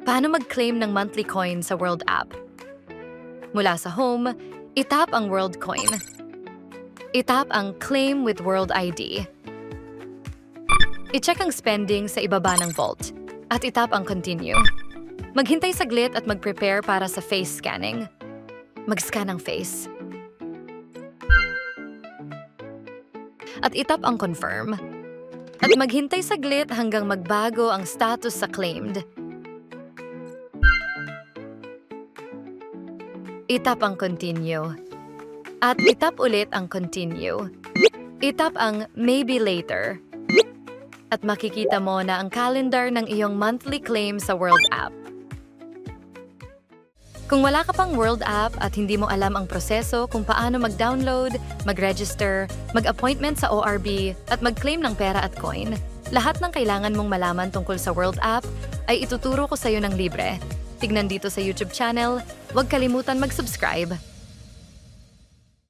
Paano mag-claim ng monthly coin sa World app? Mula sa home, itap ang World Coin. Itap ang Claim with World ID. I-check ang spending sa ibaba ng vault at itap ang Continue. Maghintay saglit at mag-prepare para sa face scanning. Mag-scan ang face. At itap ang Confirm. At maghintay saglit hanggang magbago ang status sa claimed. Itap ang Continue. At itap ulit ang Continue. Itap ang Maybe Later. At makikita mo na ang calendar ng iyong monthly claim sa World app. Kung wala ka pang World app at hindi mo alam ang proseso kung paano mag-download, mag-register, mag-appointment sa ORB, at mag-claim ng pera at coin, lahat ng kailangan mong malaman tungkol sa World app ay ituturo ko sa iyo ng libre. Tignan dito sa YouTube channel, huwag kalimutan mag-subscribe.